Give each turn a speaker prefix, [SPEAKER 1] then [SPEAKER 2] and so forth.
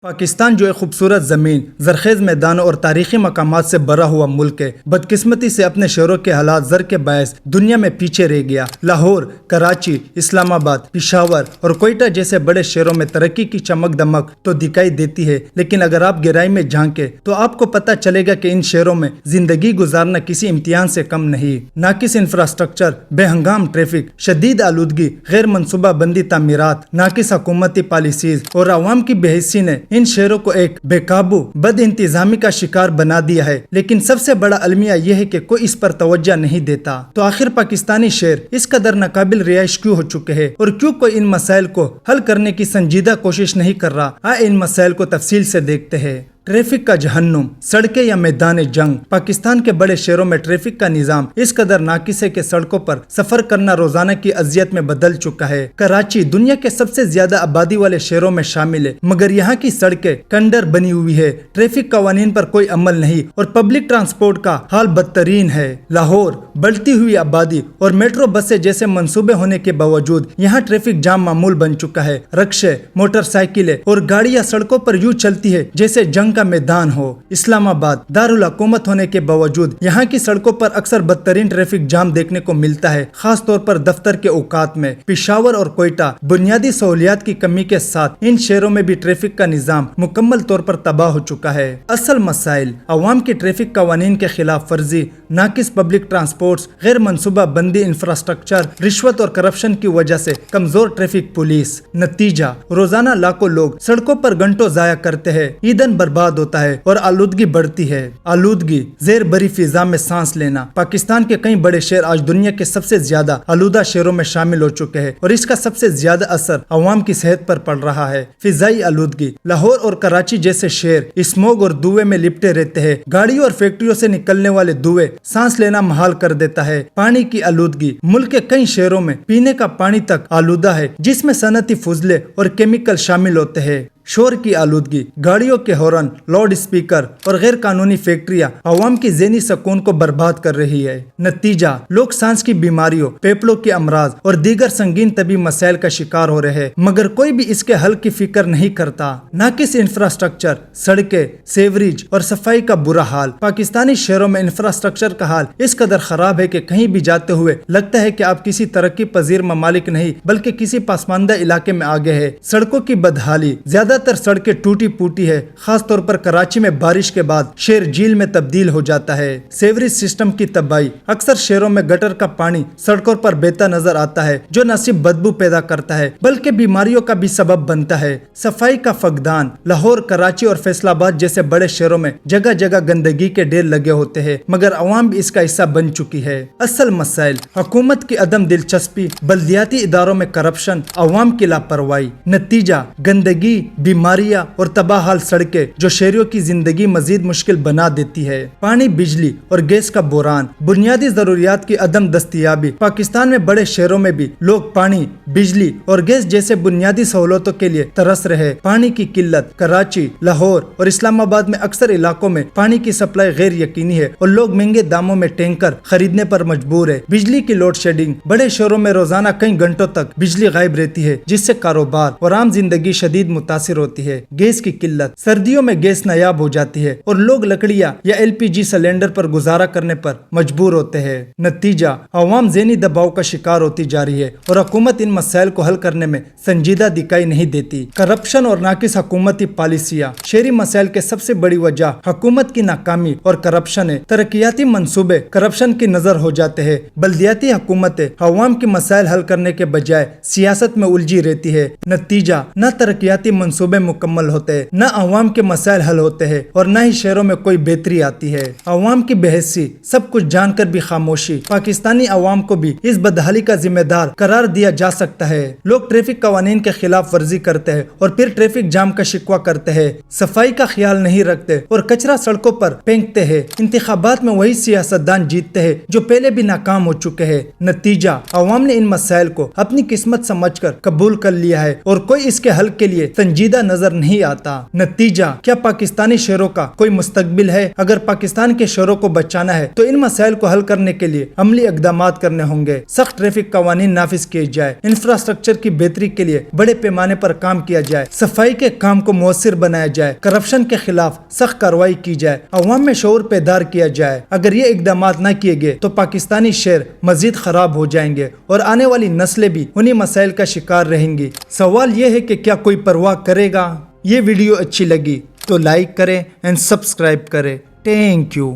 [SPEAKER 1] پاکستان جو ایک خوبصورت زمین، زرخیز میدانوں اور تاریخی مقامات سے بھرا ہوا ملک ہے، بدقسمتی سے اپنے شہروں کے حالات زر کے باعث دنیا میں پیچھے رہ گیا۔ لاہور، کراچی، اسلام آباد، پشاور اور کوئٹہ جیسے بڑے شہروں میں ترقی کی چمک دمک تو دکھائی دیتی ہے، لیکن اگر آپ گہرائی میں جھانکیں تو آپ کو پتہ چلے گا کہ ان شہروں میں زندگی گزارنا کسی امتحان سے کم نہیں۔ ناقص انفراسٹرکچر، بے ہنگام ٹریفک، شدید آلودگی، غیر منصوبہ بندی تعمیرات، ناقص حکومتی پالیسیز اور عوام کی بے حسی نے ان شہروں کو ایک بے قابو بد انتظامی کا شکار بنا دیا ہے، لیکن سب سے بڑا المیہ یہ ہے کہ کوئی اس پر توجہ نہیں دیتا۔ تو آخر پاکستانی شہر اس قدر ناقابل رہائش کیوں ہو چکے ہیں اور کیوں کوئی ان مسائل کو حل کرنے کی سنجیدہ کوشش نہیں کر رہا؟ آئے ان مسائل کو تفصیل سے دیکھتے ہیں۔ ٹریفک کا جہنم، سڑکیں یا میدان جنگ۔ پاکستان کے بڑے شہروں میں ٹریفک کا نظام اس قدر ناقص ہے کہ سڑکوں پر سفر کرنا روزانہ کی اذیت میں بدل چکا ہے۔ کراچی دنیا کے سب سے زیادہ آبادی والے شہروں میں شامل ہے، مگر یہاں کی سڑکیں کنڈر بنی ہوئی ہے، ٹریفک قوانین پر کوئی عمل نہیں اور پبلک ٹرانسپورٹ کا حال بدترین ہے۔ لاہور، بڑھتی ہوئی آبادی اور میٹرو بسیں جیسے منصوبے ہونے کے باوجود یہاں ٹریفک جام معمول بن چکا ہے۔ رکشے، موٹر سائیکلیں اور گاڑیاں سڑکوں پر یوں چلتی ہے جیسے جنگ کا میدان ہو۔ اسلام آباد دارالحکومت ہونے کے باوجود یہاں کی سڑکوں پر اکثر بدترین ٹریفک جام دیکھنے کو ملتا ہے، خاص طور پر دفتر کے اوقات میں۔ پشاور اور کوئٹہ بنیادی سہولیات کی کمی کے ساتھ ان شہروں میں بھی ٹریفک کا نظام مکمل طور پر تباہ ہو چکا ہے۔ اصل مسائل: عوام کی ٹریفک قوانین کے خلاف ورزی، ناقص پبلک ٹرانسپورٹس، غیر منصوبہ بندی انفراسٹرکچر، رشوت اور کرپشن کی وجہ سے کمزور ٹریفک پولیس۔ نتیجہ: روزانہ لاکھوں لوگ سڑکوں پر گھنٹوں ضائع کرتے ہیں، ایندھن برباد ہوتا ہے اور آلودگی بڑھتی ہے۔ آلودگی، زیر بری فضا میں سانس لینا۔ پاکستان کے کئی بڑے شہر آج دنیا کے سب سے زیادہ آلودہ شہروں میں شامل ہو چکے ہیں اور اس کا سب سے زیادہ اثر عوام کی صحت پر پڑ رہا ہے۔ فضائی آلودگی: لاہور اور کراچی جیسے شہر اسموگ اور دھوئے میں لپٹے رہتے ہیں۔ گاڑیوں اور فیکٹریوں سے نکلنے والے دھوئے سانس لینا محال کر دیتا ہے۔ پانی کی آلودگی: ملک کے کئی شہروں میں پینے کا پانی تک آلودہ ہے، جس میں صنعتی فضلے اور کیمیکل شامل ہوتے ہیں۔ شور کی آلودگی: گاڑیوں کے ہارن، لاؤڈ اسپیکر اور غیر قانونی فیکٹریاں عوام کی ذہنی سکون کو برباد کر رہی ہے۔ نتیجہ: لوگ سانس کی بیماریوں، پھیپھڑوں کے امراض اور دیگر سنگین طبی مسائل کا شکار ہو رہے ہیں، مگر کوئی بھی اس کے حل کی فکر نہیں کرتا۔ ناقص انفراسٹرکچر، سڑکیں، سیوریج اور صفائی کا برا حال۔ پاکستانی شہروں میں انفراسٹرکچر کا حال اس قدر خراب ہے کہ کہیں بھی جاتے ہوئے لگتا ہے کہ آپ کسی ترقی پذیر ممالک نہیں بلکہ کسی پسماندہ علاقے میں آگے ہیں۔ سڑکوں کی بدحالی: زیادہ تر سڑکیں ٹوٹی پوٹی ہے، خاص طور پر کراچی میں بارش کے بعد شہر جھیل میں تبدیل ہو جاتا ہے۔ سیوریج سسٹم کی تباہی: اکثر شہروں میں گٹر کا پانی سڑکوں پر بہتا نظر آتا ہے، جو نہ صرف بدبو پیدا کرتا ہے بلکہ بیماریوں کا بھی سبب بنتا ہے۔ صفائی کا فقدان: لاہور، کراچی اور فیصل آباد جیسے بڑے شہروں میں جگہ جگہ گندگی کے ڈھیر لگے ہوتے ہیں، مگر عوام بھی اس کا حصہ بن چکی ہے۔ اصل مسائل: حکومت کی عدم دلچسپی، بلدیاتی اداروں میں کرپشن، عوام کی لاپرواہی۔ نتیجہ: گندگی، بیماریاں اور تباہ حال سڑکیں جو شہریوں کی زندگی مزید مشکل بنا دیتی ہے۔ پانی، بجلی اور گیس کا بحران: بنیادی ضروریات کی عدم دستیابی۔ پاکستان میں بڑے شہروں میں بھی لوگ پانی، بجلی اور گیس جیسے بنیادی سہولتوں کے لیے ترس رہے۔ پانی کی قلت: کراچی، لاہور اور اسلام آباد میں اکثر علاقوں میں پانی کی سپلائی غیر یقینی ہے اور لوگ مہنگے داموں میں ٹینکر خریدنے پر مجبور ہے۔ بجلی کی لوڈ شیڈنگ: بڑے شہروں میں روزانہ کئی گھنٹوں تک بجلی غائب رہتی ہے، جس سے کاروبار اور عام زندگی شدید متاثر ہوتی ہے۔ گیس کی قلت: سردیوں میں گیس نایاب ہو جاتی ہے اور لوگ لکڑیاں یا LPG سلنڈر پر گزارا کرنے پر مجبور ہوتے ہیں۔ نتیجہ: عوام ذہنی دباؤ کا شکار ہوتی جا رہی ہے اور حکومت ان مسائل کو حل کرنے میں سنجیدہ دکھائی نہیں دیتی۔ کرپشن اور ناقص حکومتی پالیسیاں: شہری مسائل کے سب سے بڑی وجہ حکومت کی ناکامی اور کرپشن ہے۔ ترقیاتی منصوبے کرپشن کی نظر ہو جاتے ہیں۔ بلدیاتی حکومتیں عوام کے مسائل حل کرنے کے بجائے سیاست میں الجھی رہتی ہے۔ نتیجہ: نہ ترقیاتی منصوبے مکمل ہوتے ہیں، نہ عوام کے مسائل حل ہوتے ہیں اور نہ ہی شہروں میں کوئی بہتری آتی ہے۔ عوام کی بے حسی: سب کچھ جان کر بھی خاموشی۔ پاکستانی عوام کو بھی اس بدحالی کا ذمہ دار قرار دیا جا سکتا ہے۔ لوگ ٹریفک قوانین کے خلاف ورزی کرتے ہیں اور پھر ٹریفک جام کا شکوہ کرتے ہیں، صفائی کا خیال نہیں رکھتے اور کچرا سڑکوں پر پھینکتے ہیں۔ انتخابات میں وہی سیاستدان جیتتے ہیں جو پہلے بھی ناکام ہو چکے ہیں۔ نتیجہ: عوام نے ان مسائل کو اپنی قسمت سمجھ کر قبول کر لیا ہے اور کوئی اس کے حل کے لیے سنجیدہ پیچیدہ نظر نہیں آتا۔ نتیجہ کیا پاکستانی شہروں کا کوئی مستقبل ہے؟ اگر پاکستان کے شہروں کو بچانا ہے تو ان مسائل کو حل کرنے کے لیے عملی اقدامات کرنے ہوں گے۔ سخت ٹریفک قوانین نافذ کیے جائے، انفراسٹرکچر کی بہتری کے لیے بڑے پیمانے پر کام کیا جائے، صفائی کے کام کو مؤثر بنایا جائے، کرپشن کے خلاف سخت کارروائی کی جائے، عوام میں شعور بیدار کیا جائے۔ اگر یہ اقدامات نہ کیے گئے تو پاکستانی شہر مزید خراب ہو جائیں گے اور آنے والی نسلیں بھی انہی مسائل کا شکار رہیں گی۔ سوال یہ ہے کہ کیا کوئی پرواہ کرے گا؟ یہ ویڈیو اچھی لگی تو لائک کریں اینڈ سبسکرائب کریں۔ Thank you.